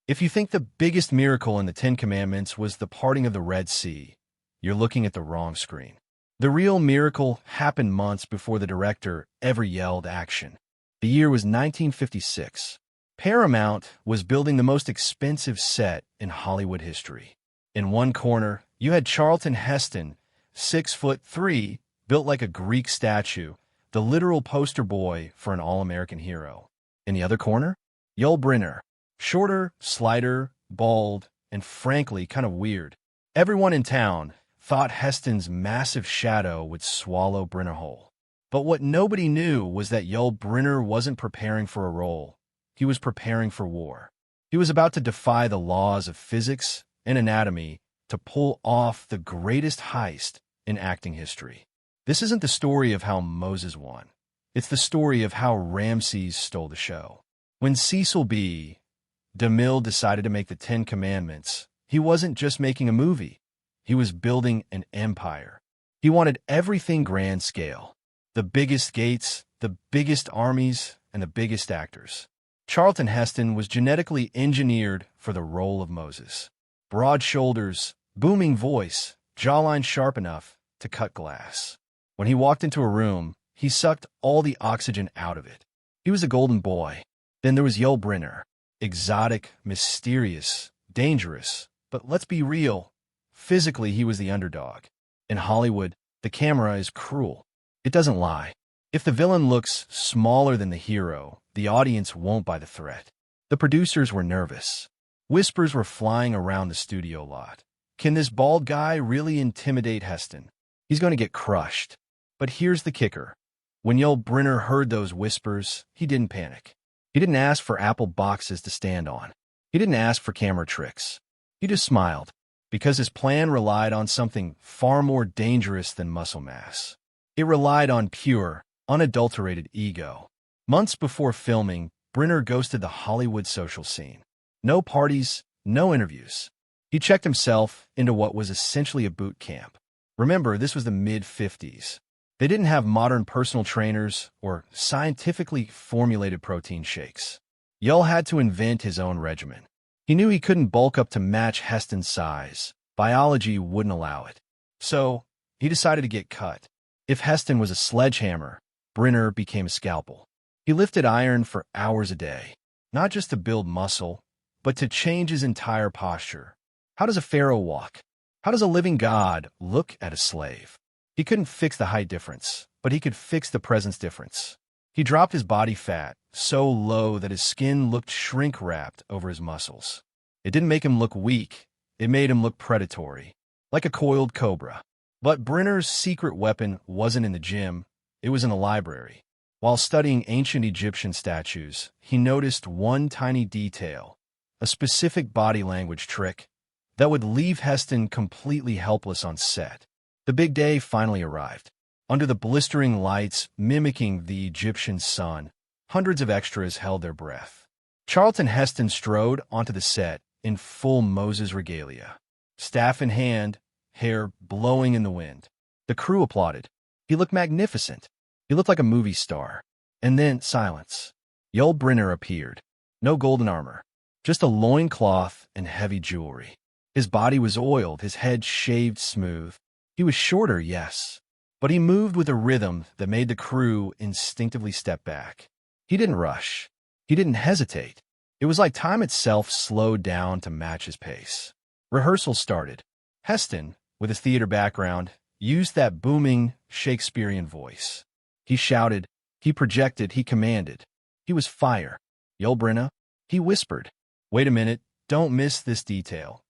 If you think the biggest miracle in the Ten Commandments was the parting of the Red Sea, you're looking at the wrong screen. The real miracle happened months before the director ever yelled action. The year was 1956. Paramount was building the most expensive set in Hollywood history. In one corner, you had Charlton Heston, 6'3", built like a Greek statue, the literal poster boy for an all-American hero. In the other corner, Yul Brynner, shorter, slighter, bald, and frankly kind of weird. Everyone in town thought Heston's massive shadow would swallow Brynner whole. But what nobody knew was that Yul Brynner wasn't preparing for a role. He was preparing for war. He was about to defy the laws of physics and anatomy to pull off the greatest heist in acting history. This isn't the story of how Moses won. It's the story of how Ramses stole the show. When Cecil B. DeMille decided to make the Ten Commandments, he wasn't just making a movie. He was building an empire. He wanted everything grand scale. The biggest gates, the biggest armies, and the biggest actors. Charlton Heston was genetically engineered for the role of Moses. Broad shoulders, booming voice, jawline sharp enough to cut glass. When he walked into a room, he sucked all the oxygen out of it. He was a golden boy. Then there was Yul Brynner. Exotic, mysterious, dangerous. But let's be real. Physically, he was the underdog. In Hollywood, the camera is cruel. It doesn't lie. If the villain looks smaller than the hero, the audience won't buy the threat. The producers were nervous. Whispers were flying around the studio lot. Can this bald guy really intimidate Heston? He's going to get crushed. But here's the kicker. When Yul Brynner heard those whispers, he didn't panic. He didn't ask for apple boxes to stand on. He didn't ask for camera tricks. He just smiled, because his plan relied on something far more dangerous than muscle mass. It relied on pure, unadulterated ego. Months before filming, Brynner ghosted the Hollywood social scene. No parties, no interviews. He checked himself into what was essentially a boot camp. Remember, this was the mid-50s. They didn't have modern personal trainers or scientifically formulated protein shakes. Yul had to invent his own regimen. He knew he couldn't bulk up to match Heston's size. Biology wouldn't allow it. So, he decided to get cut. If Heston was a sledgehammer, Brynner became a scalpel. He lifted iron for hours a day, not just to build muscle, but to change his entire posture. How does a pharaoh walk? How does a living god look at a slave? He couldn't fix the height difference, but he could fix the presence difference. He dropped his body fat so low that his skin looked shrink-wrapped over his muscles. It didn't make him look weak. It made him look predatory, like a coiled cobra. But Brynner's secret weapon wasn't in the gym. It was in a library. While studying ancient Egyptian statues, he noticed one tiny detail, a specific body language trick that would leave Heston completely helpless on set. The big day finally arrived. Under the blistering lights mimicking the Egyptian sun, hundreds of extras held their breath. Charlton Heston strode onto the set in full Moses regalia, staff in hand, hair blowing in the wind. The crew applauded. He looked magnificent. He looked like a movie star. And then silence. Yul Brynner appeared. No golden armor, just a loincloth and heavy jewelry. His body was oiled, his head shaved smooth. He was shorter, yes, but he moved with a rhythm that made the crew instinctively step back. He didn't rush. He didn't hesitate. It was like time itself slowed down to match his pace. Rehearsals started. Heston, with his theater background, used that booming Shakespearean voice. He shouted, he projected, he commanded. He was fire. Yul Brynner, he whispered. Wait a minute, don't miss this detail.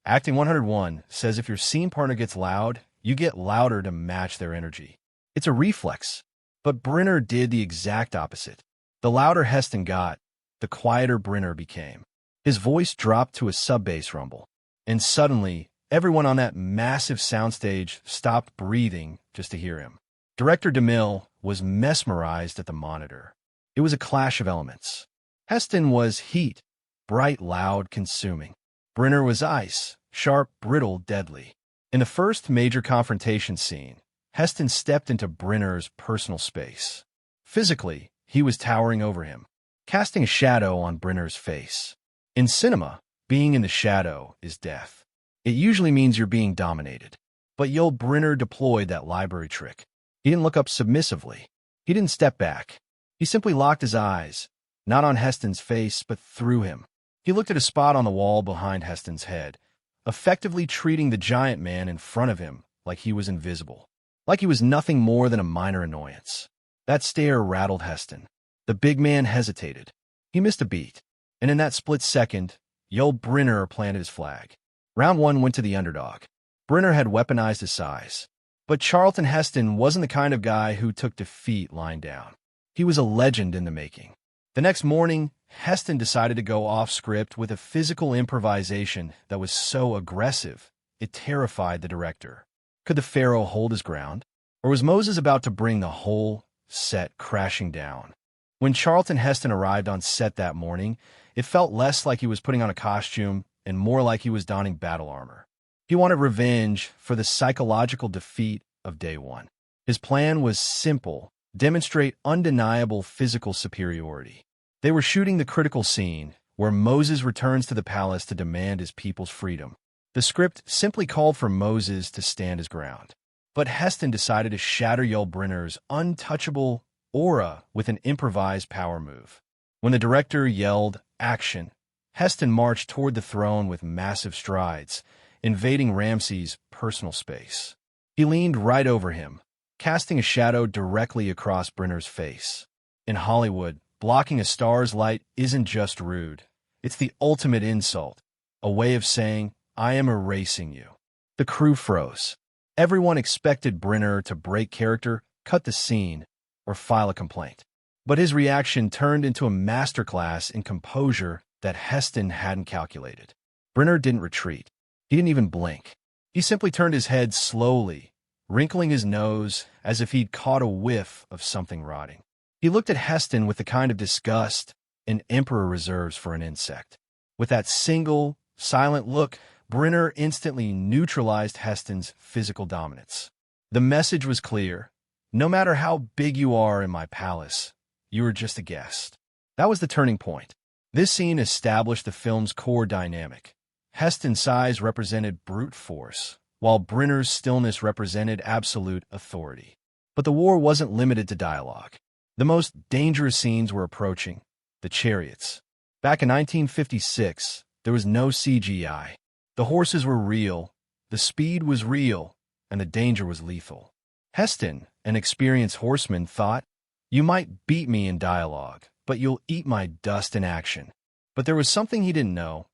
Acting 101 says if your scene partner gets loud, you get louder to match their energy. It's a reflex. But Brynner did the exact opposite. The louder Heston got, the quieter Brynner became. His voice dropped to a sub-bass rumble. And suddenly, everyone on that massive soundstage stopped breathing just to hear him. Director DeMille was mesmerized at the monitor. It was a clash of elements. Heston was heat, bright, loud, consuming. Brynner was ice, sharp, brittle, deadly. In the first major confrontation scene, Heston stepped into Brynner's personal space. Physically, he was towering over him, casting a shadow on Brynner's face. In cinema, Being in the shadow is death. It usually means you're being dominated. But Yul Brynner deployed that library trick. He didn't look up submissively. He didn't step back. He simply locked his eyes, not on Heston's face, but through him. He looked at a spot on the wall behind Heston's head, effectively treating the giant man in front of him like he was invisible, like he was nothing more than a minor annoyance. That stare rattled Heston. The big man hesitated. He missed a beat, and in that split second, Yul Brynner planted his flag. Round one went to the underdog. Brynner had weaponized his size. But Charlton Heston wasn't the kind of guy who took defeat lying down. He was a legend in the making. The next morning, Heston decided to go off script with a physical improvisation that was so aggressive, it terrified the director. Could the pharaoh hold his ground? Or was Moses about to bring the whole set crashing down? When Charlton Heston arrived on set that morning, it felt less like he was putting on a costume and more like he was donning battle armor. He wanted revenge for the psychological defeat of day one. His plan was simple: demonstrate undeniable physical superiority. They were shooting the critical scene where Moses returns to the palace to demand his people's freedom. The script simply called for Moses to stand his ground. But Heston decided to shatter Yul Brynner's untouchable aura with an improvised power move. When the director yelled, "Action!" Heston marched toward the throne with massive strides, invading Ramses' personal space. He leaned right over him, casting a shadow directly across Brynner's face. In Hollywood, blocking a star's light isn't just rude. It's the ultimate insult, a way of saying, "I am erasing you." The crew froze. Everyone expected Brynner to break character, cut the scene, or file a complaint. But his reaction turned into a masterclass in composure that Heston hadn't calculated. Brynner didn't retreat. He didn't even blink. He simply turned his head slowly, wrinkling his nose as if he'd caught a whiff of something rotting. He looked at Heston with the kind of disgust an emperor reserves for an insect. With that single, silent look, Brynner instantly neutralized Heston's physical dominance. The message was clear: no matter how big you are in my palace, you are just a guest. That was the turning point. This scene established the film's core dynamic. Heston's size represented brute force, while Brynner's stillness represented absolute authority. But the war wasn't limited to dialogue. The most dangerous scenes were approaching: the chariots. Back in 1956, there was no CGI. The horses were real, the speed was real, and the danger was lethal. Heston, an experienced horseman, thought, "You might beat me in dialogue, but you'll eat my dust in action." But there was something he didn't know.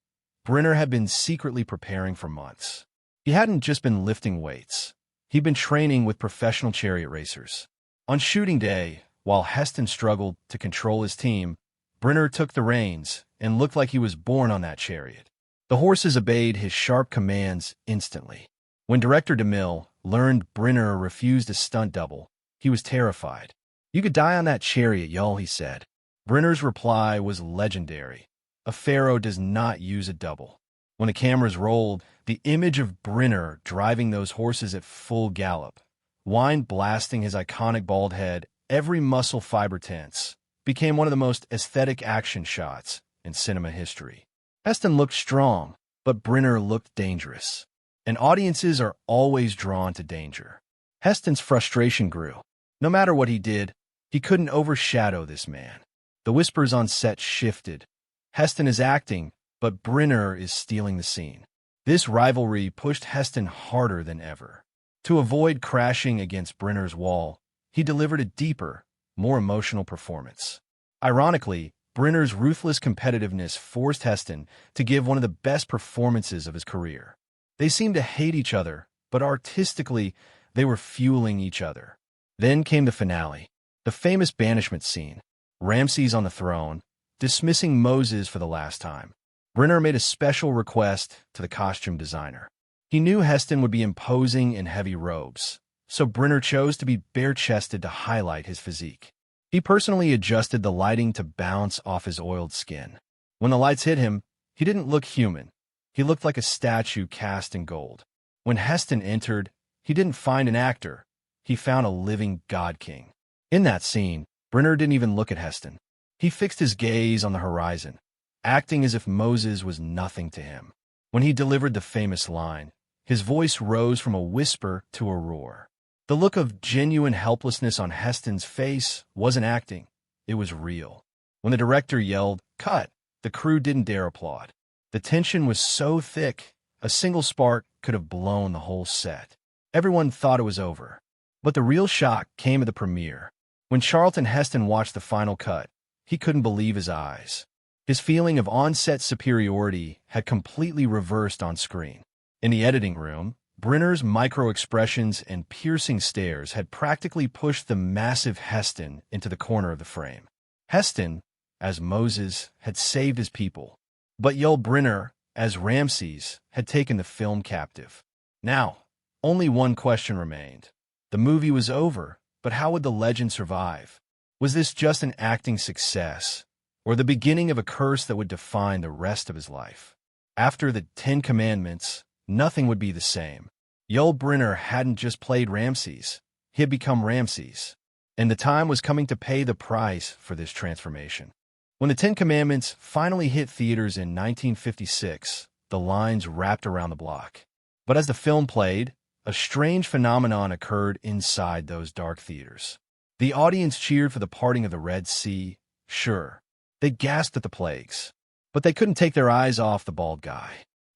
Brynner had been secretly preparing for months. He hadn't just been lifting weights. He'd been training with professional chariot racers. On shooting day, while Heston struggled to control his team, Brynner took the reins and looked like he was born on that chariot. The horses obeyed his sharp commands instantly. When director DeMille learned Brynner refused a stunt double, he was terrified. "You could die on that chariot, Yul," he said. Brynner's reply was legendary: "A pharaoh does not use a double." When the cameras rolled, the image of Brynner driving those horses at full gallop, wine blasting his iconic bald head, every muscle fiber tense, became one of the most aesthetic action shots in cinema history. Heston looked strong, but Brynner looked dangerous. And audiences are always drawn to danger. Heston's frustration grew. No matter what he did, he couldn't overshadow this man. The whispers on set shifted. Heston is acting, but Brynner is stealing the scene. This rivalry pushed Heston harder than ever. To avoid crashing against Brynner's wall, he delivered a deeper, more emotional performance. Ironically, Brynner's ruthless competitiveness forced Heston to give one of the best performances of his career. They seemed to hate each other, but artistically, they were fueling each other. Then came the finale, the famous banishment scene. Ramses on the throne, dismissing Moses for the last time. Brynner made a special request to the costume designer. He knew Heston would be imposing in heavy robes, so Brynner chose to be bare-chested to highlight his physique. He personally adjusted the lighting to bounce off his oiled skin. When the lights hit him, he didn't look human. He looked like a statue cast in gold. When Heston entered, he didn't find an actor. He found a living god-king. In that scene, Brynner didn't even look at Heston. He fixed his gaze on the horizon. acting as if Moses was nothing to him. When he delivered the famous line, his voice rose from a whisper to a roar. The look of genuine helplessness on Heston's face wasn't acting, it was real. When the director yelled, "Cut!" the crew didn't dare applaud. The tension was so thick, a single spark could have blown the whole set. Everyone thought it was over. But the real shock came at the premiere. When Charlton Heston watched the final cut, he couldn't believe his eyes. His feeling of on-set superiority had completely reversed on screen. In the editing room, Brynner's micro-expressions and piercing stares had practically pushed the massive Heston into the corner of the frame. Heston, as Moses, had saved his people, but Yul Brynner, as Ramses, had taken the film captive. Now, only one question remained. The movie was over, but how would the legend survive? Was this just an acting success, or the beginning of a curse that would define the rest of his life? After the 10 Commandments, nothing would be the same. Yul Brynner hadn't just played Ramses, he had become Ramses, and the time was coming to pay the price for this transformation. When the 10 Commandments finally hit theaters in 1956, the lines wrapped around the block. But as the film played, a strange phenomenon occurred inside those dark theaters. The audience cheered for the parting of the Red Sea, sure. They gasped at the plagues, but they couldn't take their eyes off the bald guy.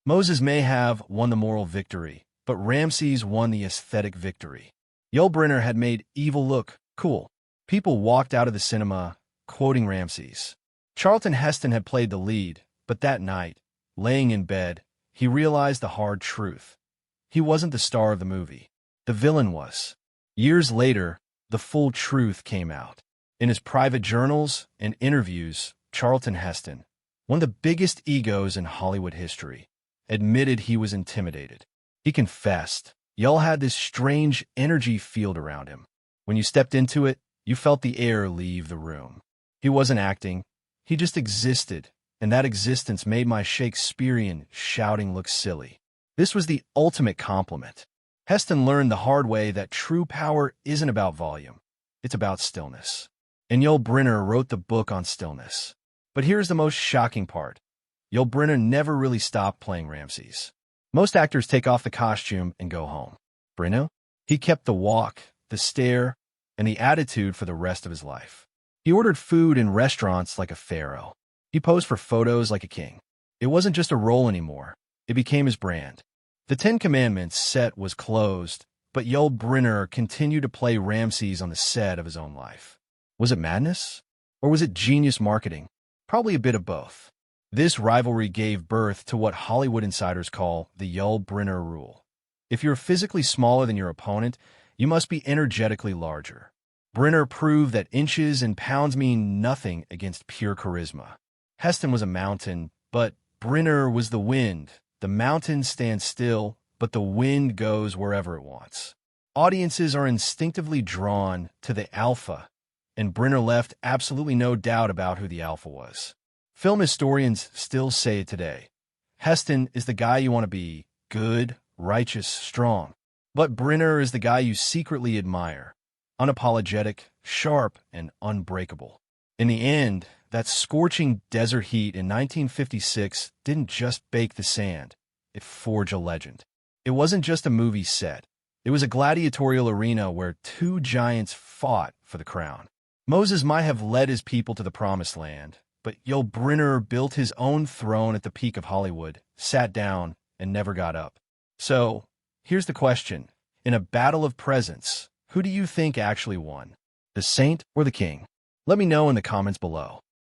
Moses may have won the moral victory, but Ramses won the aesthetic victory. Yul Brynner had made evil look cool. People walked out of the cinema quoting Ramses. Charlton Heston had played the lead, but that night, laying in bed, he realized the hard truth. He wasn't the star of the movie. The villain was. Years later, the full truth came out. In his private journals and interviews, Charlton Heston, one of the biggest egos in Hollywood history, admitted he was intimidated. He confessed, Yul had this strange energy field around him. When you stepped into it, you felt the air leave the room. He wasn't acting. He just existed, and that existence made my Shakespearean shouting look silly. This was the ultimate compliment. Heston learned the hard way that true power isn't about volume. It's about stillness. And Yul Brynner wrote the book on stillness. But here's the most shocking part. Yul Brynner never really stopped playing Ramses. Most actors take off the costume and go home. Brynner? He kept the walk, the stare, and the attitude for the rest of his life. He ordered food in restaurants like a pharaoh. He posed for photos like a king. It wasn't just a role anymore. It became his brand. The 10 Commandments set was closed, but Yul Brynner continued to play Ramses on the set of his own life. Was it madness? Or was it genius marketing? Probably a bit of both. This rivalry gave birth to what Hollywood insiders call the Yul Brynner rule. If you're physically smaller than your opponent, you must be energetically larger. Brynner proved that inches and pounds mean nothing against pure charisma. Heston was a mountain, but Brynner was the wind. The mountain stands still, but the wind goes wherever it wants. Audiences are instinctively drawn to the alpha, and Brynner left absolutely no doubt about who the alpha was. Film historians still say it today. Heston is the guy you want to be, good, righteous, strong. But Brynner is the guy you secretly admire, unapologetic, sharp, and unbreakable. In the end, that scorching desert heat in 1956 didn't just bake the sand, it forged a legend. It wasn't just a movie set. It was a gladiatorial arena where two giants fought for the crown. Moses might have led his people to the promised land, but Yul Brynner built his own throne at the peak of Hollywood, sat down, and never got up. So, here's the question. In a battle of presence, who do you think actually won? The saint or the king? Let me know in the comments below.